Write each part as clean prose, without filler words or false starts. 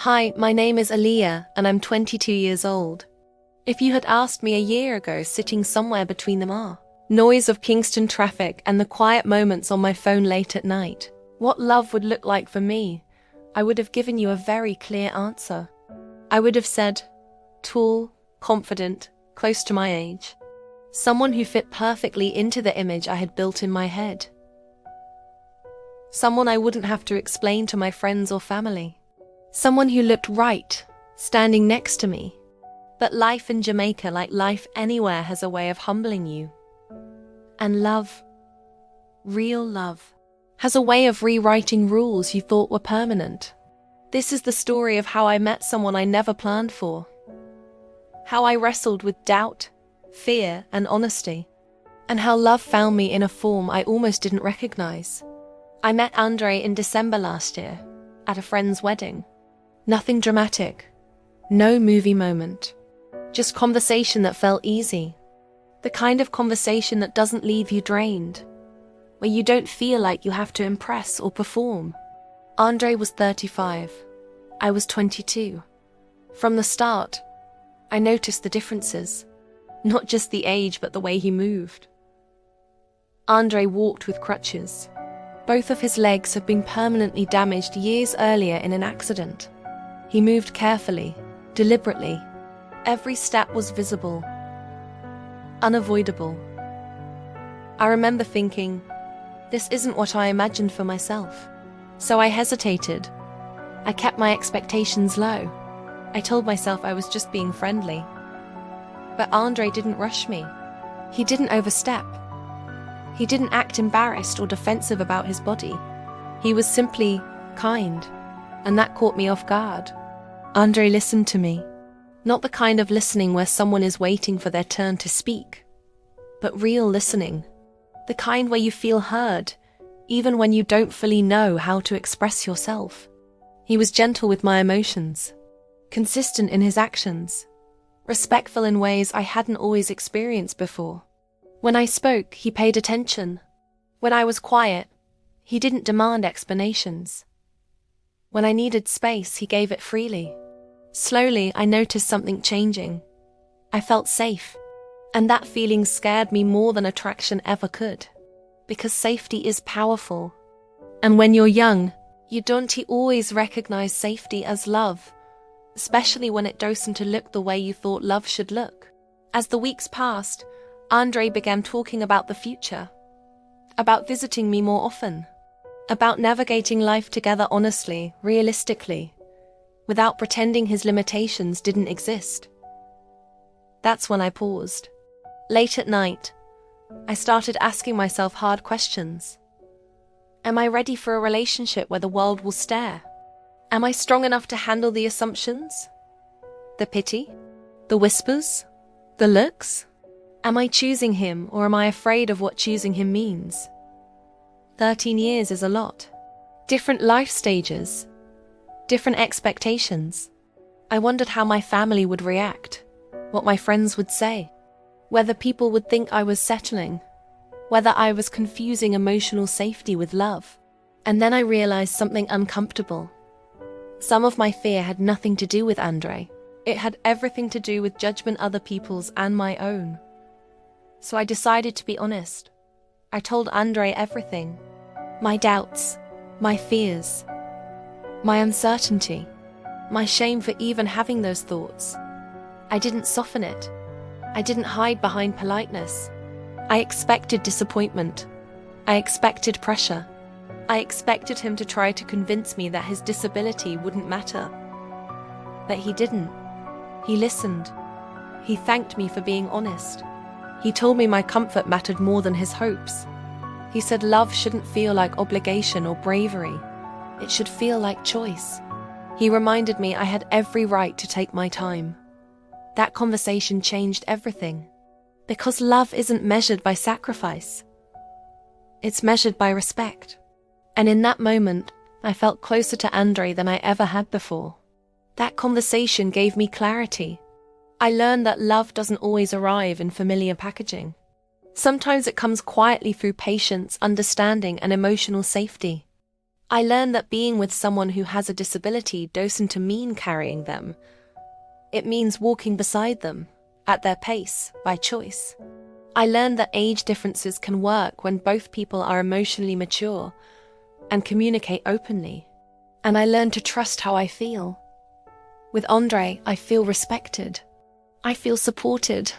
Hi, my name is Aaliyah, and I'm 22 years old. If you had asked me a year ago, sitting somewhere between the noise of Kingston traffic and the quiet moments on my phone late at night, what love would look like for me, I would have given you a very clear answer. I would have said, tall, confident, close to my age. Someone who fit perfectly into the image I had built in my head. Someone I wouldn't have to explain to my friends or family. Someone who looked right, standing next to me. But life in Jamaica, like life anywhere, has a way of humbling you. And love, real love, has a way of rewriting rules you thought were permanent. This is the story of how I met someone I never planned for. How I wrestled with doubt, fear, and honesty. And how love found me in a form I almost didn't recognize. I met Andre in December last year, at a friend's wedding. Nothing dramatic, no movie moment, just conversation that felt easy. The kind of conversation that doesn't leave you drained, where you don't feel like you have to impress or perform. Andre was 35, I was 22. From the start, I noticed the differences, not just the age but the way he moved. Andre walked with crutches. Both of his legs had been permanently damaged years earlier in an accident. He moved carefully, deliberately. Every step was visible, unavoidable. I remember thinking, this isn't what I imagined for myself. So I hesitated. I kept my expectations low. I told myself I was just being friendly. But Andre didn't rush me. He didn't overstep. He didn't act embarrassed or defensive about his body. He was simply kind, and that caught me off guard. Andre listened to me. Not the kind of listening where someone is waiting for their turn to speak, but real listening. The kind where you feel heard, even when you don't fully know how to express yourself. He was gentle with my emotions, consistent in his actions, respectful in ways I hadn't always experienced before. When I spoke, he paid attention. When I was quiet, he didn't demand explanations. When I needed space, he gave it freely. Slowly, I noticed something changing. I felt safe, and that feeling scared me more than attraction ever could. Because safety is powerful. And when you're young, you don't always recognize safety as love, especially when it doesn't look the way you thought love should look. As the weeks passed, Andre began talking about the future, about visiting me more often, about navigating life together honestly, realistically, without pretending his limitations didn't exist. That's when I paused. Late at night, I started asking myself hard questions. Am I ready for a relationship where the world will stare? Am I strong enough to handle the assumptions? The pity? The whispers? The looks? Am I choosing him, or am I afraid of what choosing him means? 13 years is a lot. Different life stages. Different expectations. I wondered how my family would react, what my friends would say, whether people would think I was settling, whether I was confusing emotional safety with love. And then I realized something uncomfortable. Some of my fear had nothing to do with Andre. It had everything to do with judgment other people's and my own. So I decided to be honest. I told Andre everything. My doubts, my fears, my uncertainty, my shame for even having those thoughts. I didn't soften it. I didn't hide behind politeness. I expected disappointment. I expected pressure. I expected him to try to convince me that his disability wouldn't matter. But he didn't. He listened. He thanked me for being honest. He told me my comfort mattered more than his hopes. He said love shouldn't feel like obligation or bravery. It should feel like choice. He reminded me I had every right to take my time. That conversation changed everything. Because love isn't measured by sacrifice. It's measured by respect. And in that moment, I felt closer to Andre than I ever had before. That conversation gave me clarity. I learned that love doesn't always arrive in familiar packaging. Sometimes it comes quietly through patience, understanding, and emotional safety. I learned that being with someone who has a disability doesn't mean carrying them. It means walking beside them, at their pace, by choice. I learned that age differences can work when both people are emotionally mature and communicate openly. And I learned to trust how I feel. With Andre, I feel respected. I feel supported.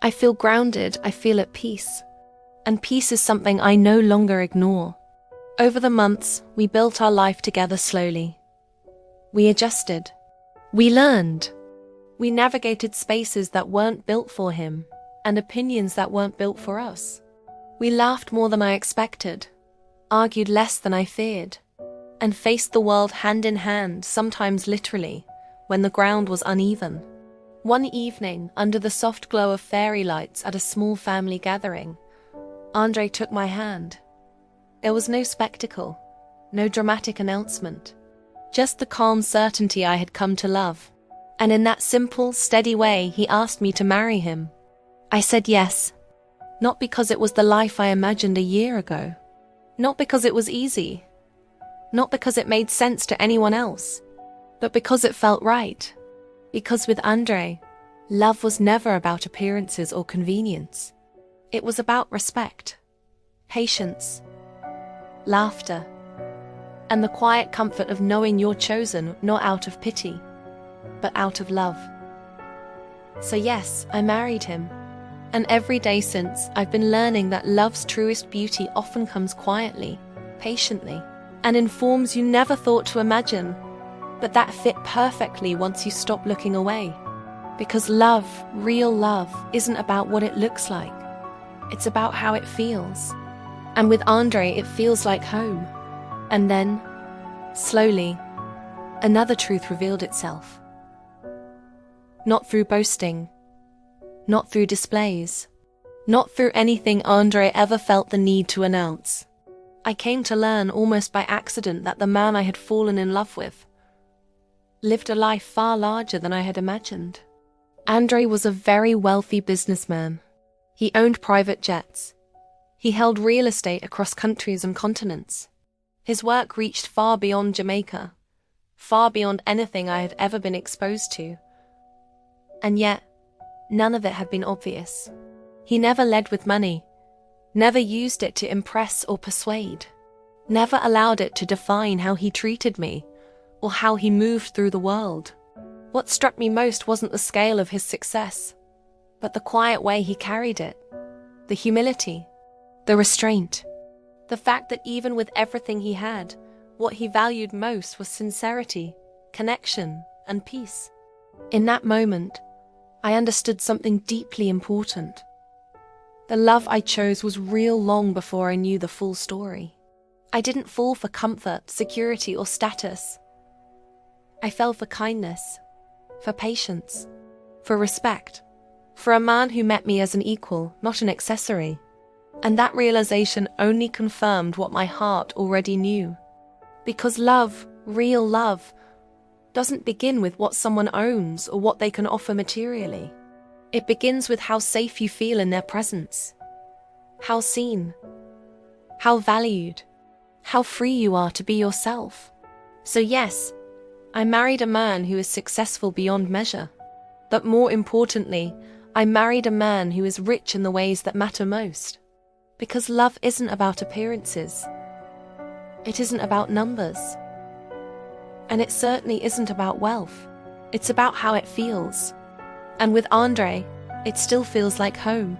I feel grounded. I feel at peace. And peace is something I no longer ignore. Over the months, we built our life together slowly. We adjusted. We learned. We navigated spaces that weren't built for him, and opinions that weren't built for us. We laughed more than I expected, argued less than I feared, and faced the world hand in hand, sometimes literally, when the ground was uneven. One evening, under the soft glow of fairy lights at a small family gathering, Andre took my hand. There was no spectacle, no dramatic announcement, just the calm certainty I had come to love. And in that simple, steady way, he asked me to marry him. I said yes, not because it was the life I imagined a year ago, not because it was easy, not because it made sense to anyone else, but because it felt right. Because with Andre, love was never about appearances or convenience. It was about respect, patience, laughter, and the quiet comfort of knowing you're chosen not out of pity, but out of love. So yes, I married him. And every day since, I've been learning that love's truest beauty often comes quietly, patiently, and in forms you never thought to imagine, but that fit perfectly once you stop looking away. Because love, real love, isn't about what it looks like. It's about how it feels. And with Andre, it feels like home. And then, slowly, another truth revealed itself. Not through boasting, not through displays, not through anything Andre ever felt the need to announce. I came to learn almost by accident that the man I had fallen in love with lived a life far larger than I had imagined. Andre was a very wealthy businessman. He owned private jets. He held real estate across countries and continents. His work reached far beyond Jamaica, far beyond anything I had ever been exposed to. And yet, none of it had been obvious. He never led with money, never used it to impress or persuade, never allowed it to define how he treated me or how he moved through the world. What struck me most wasn't the scale of his success, but the quiet way he carried it, the humility, the restraint, the fact that even with everything he had, what he valued most was sincerity, connection, and peace. In that moment, I understood something deeply important. The love I chose was real long before I knew the full story. I didn't fall for comfort, security, or status. I fell for kindness, for patience, for respect, for a man who met me as an equal, not an accessory. And that realization only confirmed what my heart already knew. Because love, real love, doesn't begin with what someone owns or what they can offer materially. It begins with how safe you feel in their presence, how seen, how valued, how free you are to be yourself. So yes, I married a man who is successful beyond measure. But more importantly, I married a man who is rich in the ways that matter most. Because love isn't about appearances. It isn't about numbers. And it certainly isn't about wealth. It's about how it feels. And with Andre, it still feels like home.